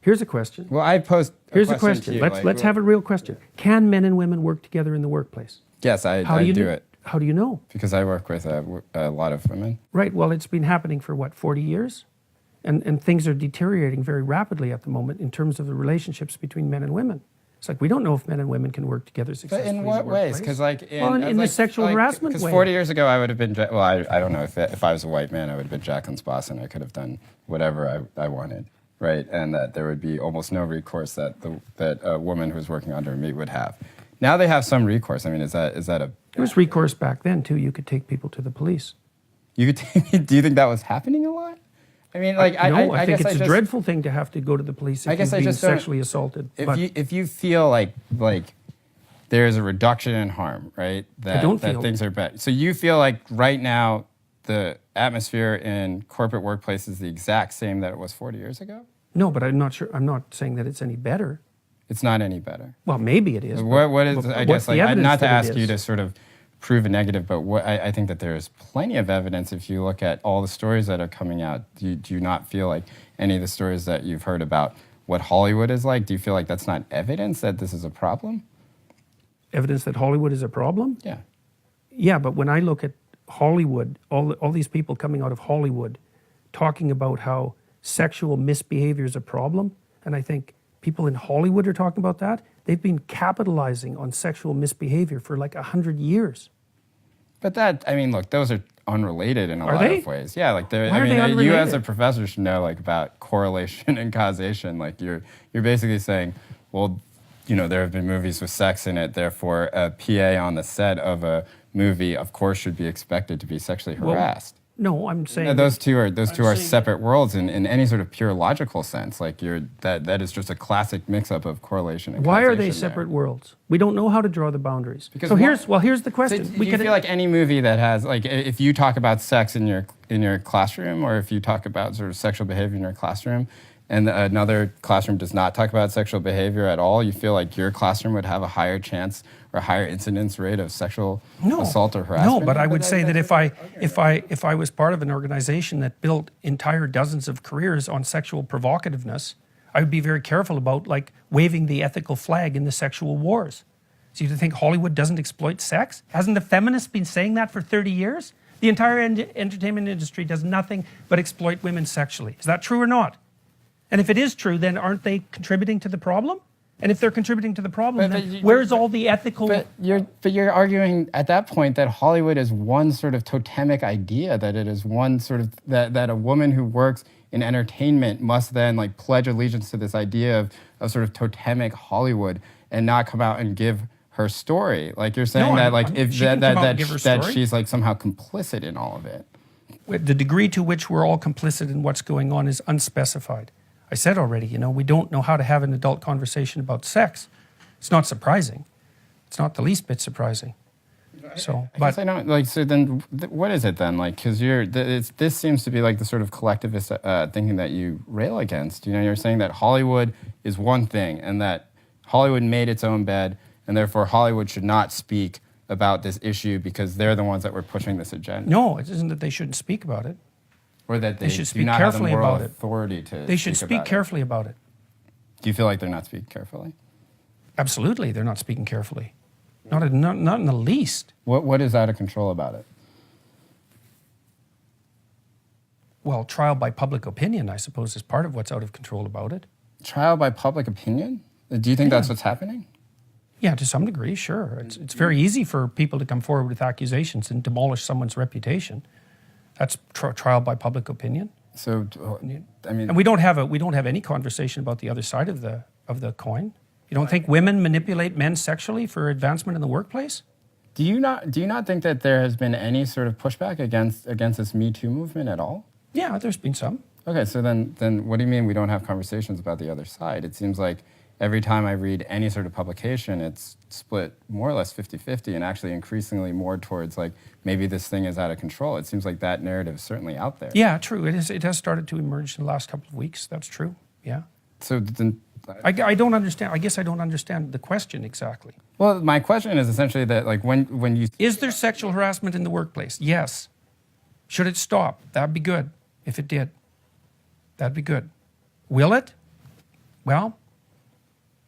Here's a question. Well, I posed. Here's a question. To you, Let's have a real question. Can men and women work together in the workplace? Yes, I do it. How do you know? Because I work with a lot of women. Right. Well, it's been happening for what, 40 years? And things are deteriorating very rapidly at the moment in terms of the relationships between men and women. It's like we don't know if men and women can work together successfully. But in what ways? Because in the sexual harassment way. Because 40 years ago, I would have been. Well, I don't know if I was a white man, I would have been Jacqueline's boss, and I could have done whatever I wanted, right? And that there would be almost no recourse that a woman who's working under me would have. Now they have some recourse. I mean, is that a? There was recourse back then too. You could take people to the police. You could. Do you think that was happening a lot? I mean, like I think it's a dreadful thing to have to go to the police if you've been sexually assaulted. If you feel like there's a reduction in harm, right? That things are better. So you feel like right now the atmosphere in corporate workplace is the exact same that it was 40 years ago? No, but I'm not sure. I'm not saying that it's any better. It's not any better. Well, maybe it is. What is? I guess not to ask you to sort of prove a negative, but I think that there's plenty of evidence if you look at all the stories that are coming out. Do you not feel like any of the stories that you've heard about what Hollywood is like, do you feel like that's not evidence that this is a problem? Evidence that Hollywood is a problem? Yeah. Yeah, but when I look at Hollywood, all these people coming out of Hollywood talking about how sexual misbehavior is a problem, and I think people in Hollywood are talking about that. They've been capitalizing on sexual misbehavior for like 100 years. But look, those are unrelated in a lot of ways. Yeah, like you as a professor should know like about correlation and causation. Like you're basically saying, well, there have been movies with sex in it, therefore a PA on the set of a movie, of course, should be expected to be sexually harassed. No, I'm saying those two are separate worlds in any sort of pure logical sense. Like that is just a classic mix-up of correlation and causation. Why are they separate worlds? We don't know how to draw the boundaries. Here's the question. So do you feel like any movie that has like if you talk about sex in your classroom, or if you talk about sort of sexual behavior in your classroom, and another classroom does not talk about sexual behavior at all, you feel like your classroom would have a higher chance or higher incidence rate of sexual assault or harassment? No, but I would say that if I was part of an organization that built entire dozens of careers on sexual provocativeness, I would be very careful about like waving the ethical flag in the sexual wars. So you think Hollywood doesn't exploit sex? Hasn't the feminists been saying that for 30 years? The entire entertainment industry does nothing but exploit women sexually. Is that true or not? And if it is true, then aren't they contributing to the problem? And if they're contributing to the problem, then where's all the ethical... But you're arguing at that point that Hollywood is one sort of totemic idea, that it is one sort of... that a woman who works in entertainment must then like pledge allegiance to this idea of sort of totemic Hollywood and not come out and give her story. Like you're saying that she's like somehow complicit in all of it. The degree to which we're all complicit in what's going on is unspecified. I said already, we don't know how to have an adult conversation about sex. It's not surprising. It's not the least bit surprising. So, I guess I don't like. So then, what is it then? Like, because this seems to be like the sort of collectivist thinking that you rail against. You're saying that Hollywood is one thing, and that Hollywood made its own bed, and therefore Hollywood should not speak about this issue because they're the ones that were pushing this agenda. No, it isn't that they shouldn't speak about it. Or that they should do not have the moral authority to They should speak carefully about it. Do you feel like they're not speaking carefully? Absolutely, they're not speaking carefully. Not in the least. What is out of control about it? Well, trial by public opinion, I suppose, is part of what's out of control about it. Trial by public opinion? Do you think that's what's happening? Yeah, to some degree, sure. It's very easy for people to come forward with accusations and demolish someone's reputation. That's trial by public opinion. So, I mean, and we don't have any conversation about the other side of the coin. You don't think women manipulate men sexually for advancement in the workplace? Do you not think that there has been any sort of pushback against this Me Too movement at all? Yeah, there's been some. Okay, so then what do you mean we don't have conversations about the other side? It seems like every time I read any sort of publication, it's split more or less 50-50 and actually increasingly more towards like maybe this thing is out of control. It seems like that narrative is certainly out there. Yeah, true. It has started to emerge in the last couple of weeks. That's true. Yeah. So then... I don't understand. I guess I don't understand the question exactly. Well, my question is essentially that like when you... Is there sexual harassment in the workplace? Yes. Should it stop? That'd be good if it did. That'd be good. Will it? Well,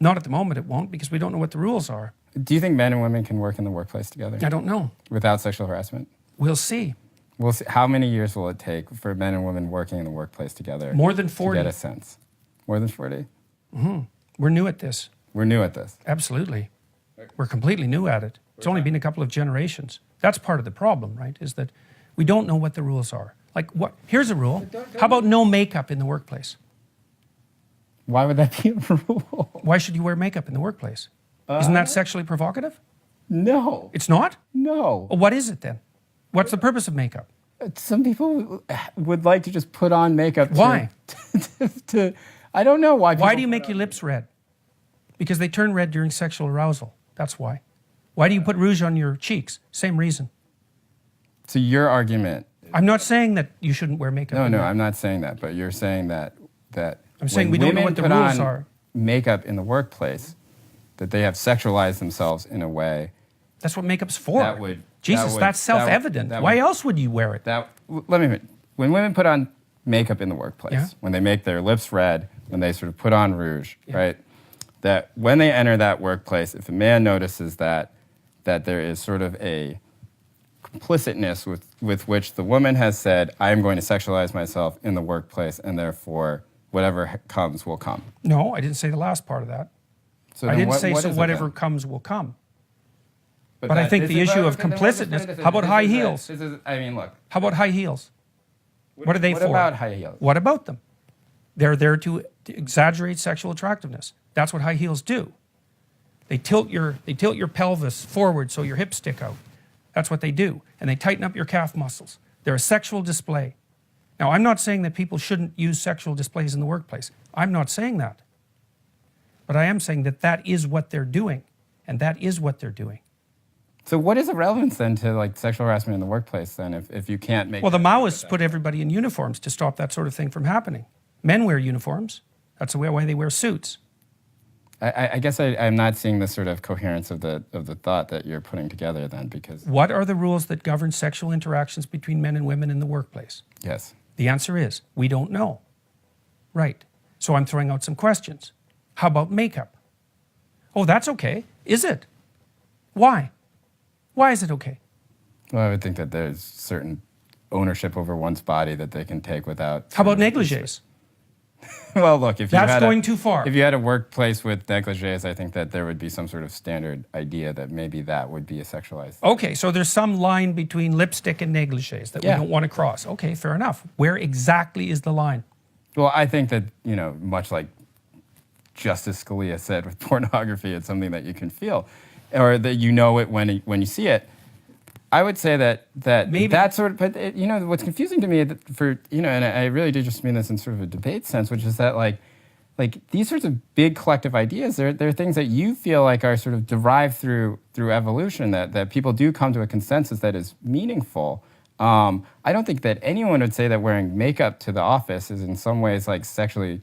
not at the moment it won't, because we don't know what the rules are. Do you think men and women can work in the workplace together I don't know. without sexual harassment? We'll see. We'll see. How many years will it take for men and women working in the workplace together? More than To 40. get a sense. More than 40? We're new at this. We're new at this. Absolutely. We're completely new at it. It's only been a couple of generations. That's part of the problem, right? Is that we don't know what the rules are. Like, what? Here's a rule. How about no makeup in the workplace? Why would that be a rule? Why should you wear makeup in the workplace? Isn't that sexually provocative? No. It's not? No. Well, what is it then? What's the purpose of makeup? Some people would like to just put on makeup. Why? I don't know why. Why do you make your lips red? Because they turn red during sexual arousal. That's why. Why do you put rouge on your cheeks? Same reason. So your argument. I'm not saying that you shouldn't wear makeup. No, in no, there. I'm not saying that. But you're saying that I'm saying when we don't know women what the put rules on are. makeup in the workplace, that they have sexualized themselves in a way That's what makeup's for. that would. Jesus, that's self-evident. Why else would you wear it? Let me. When women put on makeup in the workplace, Yeah. when they make their lips red, when they sort of put on rouge, right? That when they enter that workplace, if a man notices that there is sort of a complicitness with which the woman has said, I am going to sexualize myself in the workplace, and therefore whatever comes will come. No, I didn't say the last part of that. So I then didn't what say is so it whatever then? comes will come. But I that- think this the is- issue of okay, then let's just complicitness. put it How about this high is it. heels? This is, I mean, look. How about high heels? What are they What for? about high heels? What about them? They're there to exaggerate sexual attractiveness. That's what high heels do. They tilt your pelvis forward so your hips stick out. That's what they do. And they tighten up your calf muscles. They're a sexual display. Now, I'm not saying that people shouldn't use sexual displays in the workplace. I'm not saying that. But I am saying that that is what they're doing. And that is what they're doing. So what is the relevance then to like sexual harassment in the workplace then if you can't make Well, the that- Maoists put everybody in uniforms to stop that sort of thing from happening. Men wear uniforms. That's why they wear suits. I guess I'm not seeing the sort of coherence of the thought that you're putting together then because What are the rules that govern sexual interactions between men and women in the workplace? yes. The answer is, we don't know. Right. So I'm throwing out some questions. How about makeup? Oh, that's okay. Is it? Why? Why is it okay? Well, I would think that there's certain ownership over one's body that they can take without. How about negligés? Well, look, if you That's had going too far. If you had a workplace with negligées, I think that there would be some sort of standard idea that maybe that would be a sexualized. Okay, so there's some line between lipstick and negligés that Yeah. we don't want to cross. Okay, fair enough. Where exactly is the line? Well, I think that, much like Justice Scalia said with pornography, it's something that you can feel, or that you know it when you see it. I would say that Maybe. that sort of, but what's confusing to me and I really do just mean this in sort of a debate sense, which is that like these sorts of big collective ideas, they're things that you feel like are sort of derived through evolution, that people do come to a consensus that is meaningful. I don't think that anyone would say that wearing makeup to the office is in some ways like sexually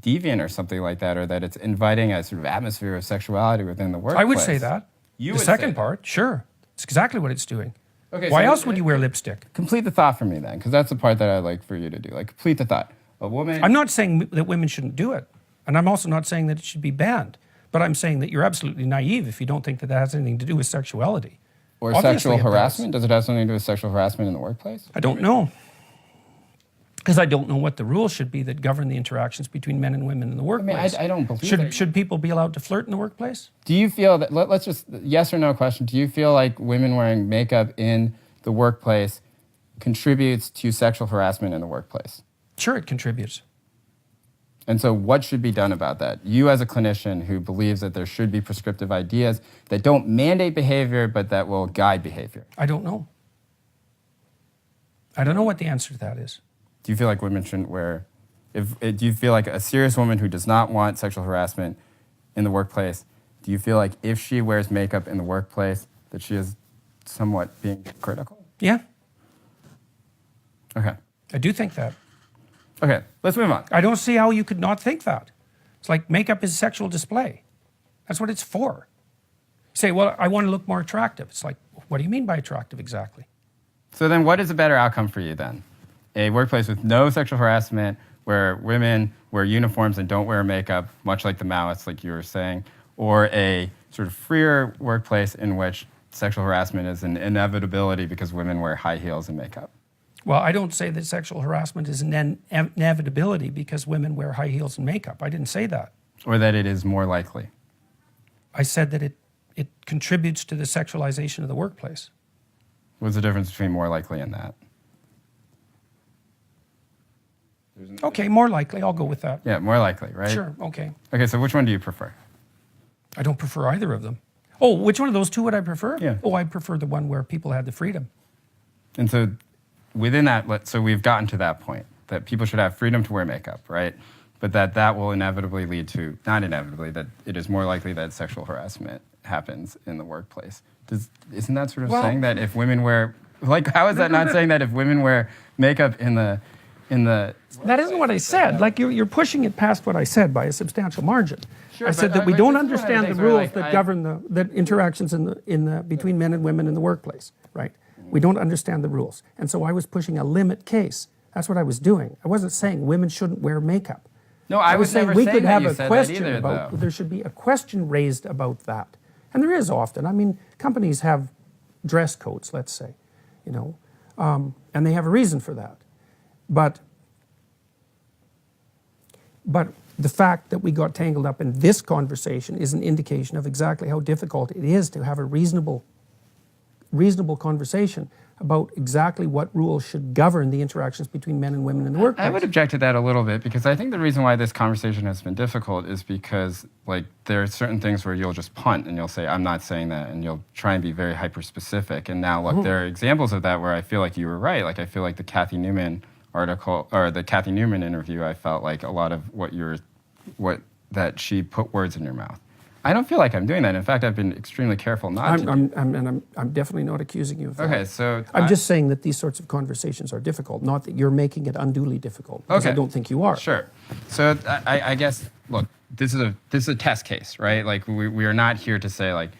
deviant or something like that, or that it's inviting a sort of atmosphere of sexuality within the workplace. I would say that. You the would second say that. part, sure. It's exactly what it's doing. Okay, Why so else would you wear lipstick? Complete the thought for me then, because that's the part that I'd like for you to do. Like, complete the thought. A woman. I'm not saying that women shouldn't do it. And I'm also not saying that it should be banned. But I'm saying that you're absolutely naive if you don't think that that has anything to do with sexuality. Or Obviously sexual it does. harassment? Does it have something to do with sexual harassment in the workplace? I don't know. Because I don't know what the rules should be that govern the interactions between men and women in the workplace. I don't believe that. Should people be allowed to flirt in the workplace? Do you feel that, let's just, yes or no question, do you feel like women wearing makeup in the workplace contributes to sexual harassment in the workplace? Sure, it contributes. And so what should be done about that? You as a clinician who believes that there should be prescriptive ideas that don't mandate behavior, but that will guide behavior. I don't know. I don't know what the answer to that is. Do you feel like women shouldn't wear, do you feel like a serious woman who does not want sexual harassment in the workplace, do you feel like if she wears makeup in the workplace that she is somewhat being critical? Yeah, Okay. I do think that. Okay, let's move on. I don't see how you could not think that. It's like makeup is sexual display. That's what it's for. You say, well, I want to look more attractive. It's like, what do you mean by attractive exactly? So then what is a better outcome for you then? A workplace with no sexual harassment where women wear uniforms and don't wear makeup, much like the Maoists, like you were saying, or a sort of freer workplace in which sexual harassment is an inevitability because women wear high heels and makeup? Well, I don't say that sexual harassment is an inevitability because women wear high heels and makeup. I didn't say that. Or that it is more likely? I said that it contributes to the sexualization of the workplace. What's the difference between more likely and that? Okay, more likely. I'll go with that. Yeah, more likely, right? Sure, okay. Okay, so which one do you prefer? I don't prefer either of them. Oh, which one of those two would I prefer? Yeah. Oh, I prefer the one where people had the freedom. And so within that, so we've gotten to that point, that people should have freedom to wear makeup, right? But that will inevitably lead to, not inevitably, that it is more likely that sexual harassment happens in the workplace. Isn't that sort of saying that if women wear, like, how is that not saying that if women wear makeup in the That isn't what I said. Like, you're pushing it past what I said by a substantial margin. Sure, I said but, that we but don't this is one of the understand the things where, rules like, that govern the interactions between men and women in the workplace, right? We don't understand the rules. And so I was pushing a limit case. That's what I was doing. I wasn't saying women shouldn't wear makeup. No, I was saying never we saying could that have you a said question that either, about, though. there should be a question raised about that. And there is often. I mean, companies have dress codes, let's say, you know, and they have a reason for that. But the fact that we got tangled up in this conversation is an indication of exactly how difficult it is to have a reasonable conversation about exactly what rules should govern the interactions between men and women in the workplace. I would object to that a little bit because I think the reason why this conversation has been difficult is because, like, there are certain things where you'll just punt and you'll say, I'm not saying that, and you'll try and be very hyper-specific. And now, look, there are examples of that where I feel like you were right. Like, I feel like the Kathy Newman article, or the Kathy Newman interview, I felt like a lot of that she put words in your mouth. I don't feel like I'm doing that. In fact, I've been extremely careful not to. I'm definitely not accusing you of that. Okay, so I'm just saying that these sorts of conversations are difficult, not that you're making it unduly difficult, because I don't think you are. Sure. So I guess, look, this is a test case, right? Like, we are not here to say, like,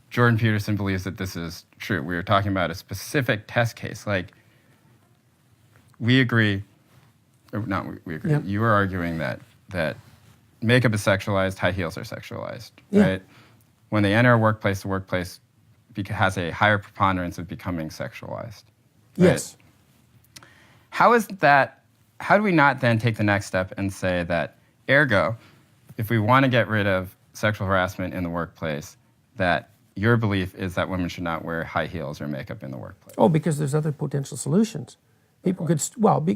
Jordan Peterson believes that this is true. We are talking about a specific test case. Like, we agree, or not we agree, you are arguing that makeup is sexualized, high heels are sexualized, right? When they enter a workplace, the workplace has a higher preponderance of becoming sexualized. Right? Yes. How do we not then take the next step and say that, ergo, if we want to get rid of sexual harassment in the workplace, that your belief is that women should not wear high heels or makeup in the workplace? Oh, because there's other potential solutions. People could,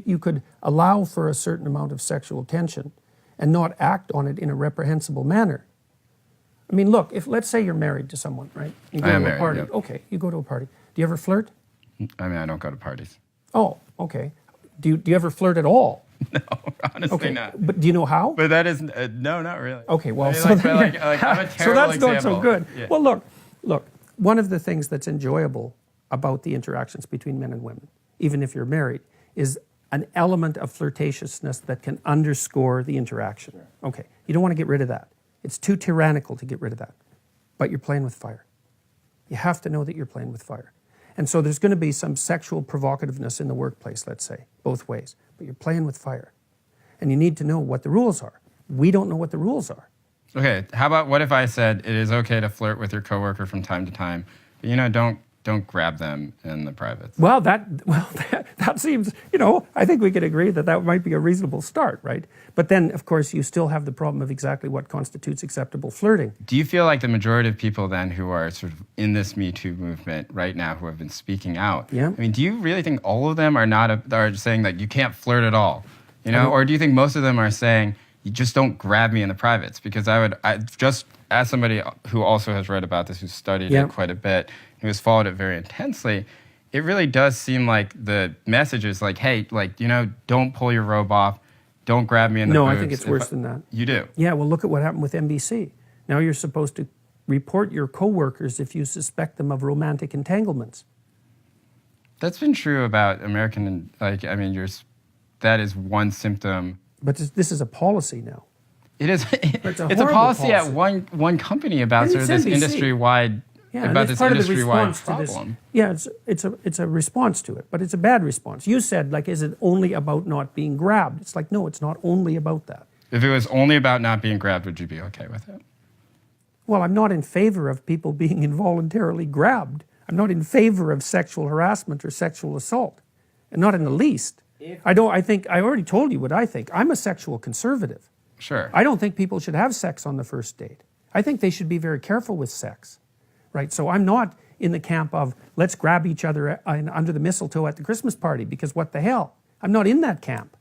you could allow for a certain amount of sexual tension and not act on it in a reprehensible manner. I mean, look, let's say you're married to someone, right? You go I am to a married, party. yep. Okay, you go to a party. Do you ever flirt? I mean, I don't go to parties. Oh, okay. Do you ever flirt at all? No, honestly Okay, not. but do you know how? But that is, no, not really. Okay, well, I mean, so, I'm a terrible so that's not so example. good. Yeah. Well, look, one of the things that's enjoyable about the interactions between men and women, even if you're married, is an element of flirtatiousness that can underscore the interaction. Sure. Okay, you don't want to get rid of that. It's too tyrannical to get rid of that. But you're playing with fire. You have to know that you're playing with fire. And so there's going to be some sexual provocativeness in the workplace, let's say, both ways. But you're playing with fire. And you need to know what the rules are. We don't know what the rules are. Okay, how about what if I said it is okay to flirt with your coworker from time to time, but, you know, don't grab them in the privates? Well, that seems, I think we could agree that might be a reasonable start, right? But then, of course, you still have the problem of exactly what constitutes acceptable flirting. Do you feel like the majority of people then who are sort of in this Me Too movement right now who have been speaking out, I mean, do you really think all of them are saying that you can't flirt at all? Or do you think most of them are saying, you just don't grab me in the privates? Because I just, as somebody who also has read about this, who's studied it quite a bit, who has followed it very intensely, it really does seem like the message is like, hey, don't pull your robe off, don't grab me in the boobs. No, I think it's worse than that. You do? Yeah, well, look at what happened with NBC. Now you're supposed to report your coworkers if you suspect them of romantic entanglements. That's been true about American, that is one symptom. But this is a policy now. It is. It's a It's a horrible policy at one company about sort of this NBC. industry-wide Yeah, and about it's this part of the industry-wide response to this. problem. Yeah, it's a response to it, but it's a bad response. You said, like, is it only about not being grabbed? It's like, no, it's not only about that. If it was only about not being grabbed, would you be okay with it? Well, I'm not in favor of people being involuntarily grabbed. I'm not in favor of sexual harassment or sexual assault, and not in the least. I already told you what I think. I'm a sexual conservative. Sure. I don't think people should have sex on the first date. I think they should be very careful with sex, right? So I'm not in the camp of let's grab each other under the mistletoe at the Christmas party, because what the hell? I'm not in that camp.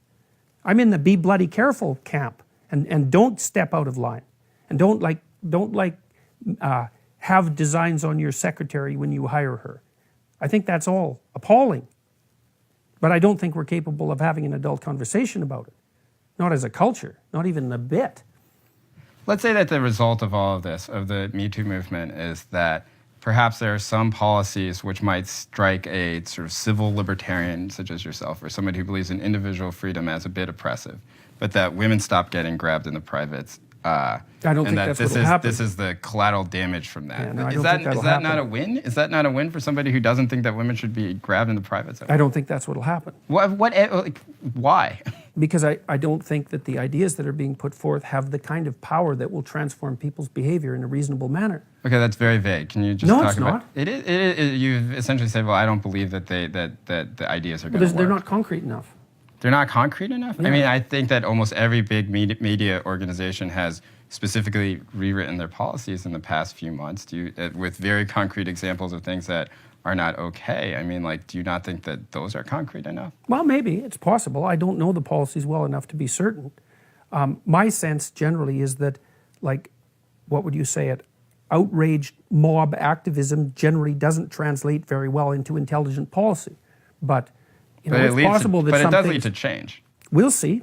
I'm in the be bloody careful camp, and don't step out of line, and don't have designs on your secretary when you hire her. I think that's all appalling. But I don't think we're capable of having an adult conversation about it. Not as a culture, not even a bit. Let's say that the result of all of this, of the Me Too movement, is that perhaps there are some policies which might strike a sort of civil libertarian such as yourself, or somebody who believes in individual freedom as a bit oppressive, but that women stop getting grabbed in the privates. I don't think that's what will happen. This is the collateral damage from that. Yeah, no, I is don't that, think that'll is that happen. not a win? Is that not a win for somebody who doesn't think that women should be grabbed in the privates? I don't think that's what will happen. Why? Because I don't think that the ideas that are being put forth have the kind of power that will transform people's behavior in a reasonable manner. Okay, that's very vague. Can you just No, talk it's about not. it? You've essentially said, well, I don't believe that the ideas are going to work. They're not concrete enough. They're not concrete enough? Yeah. I mean, I think that almost every big media organization has specifically rewritten their policies in the past few months with very concrete examples of things that are not okay. I mean, like, do you not think that those are concrete enough? Well, maybe. It's possible. I don't know the policies well enough to be certain. My sense generally is that, like, what would you say it? Outraged mob activism generally doesn't translate very well into intelligent policy. But, it's possible that but some it does things, lead to change. We'll see.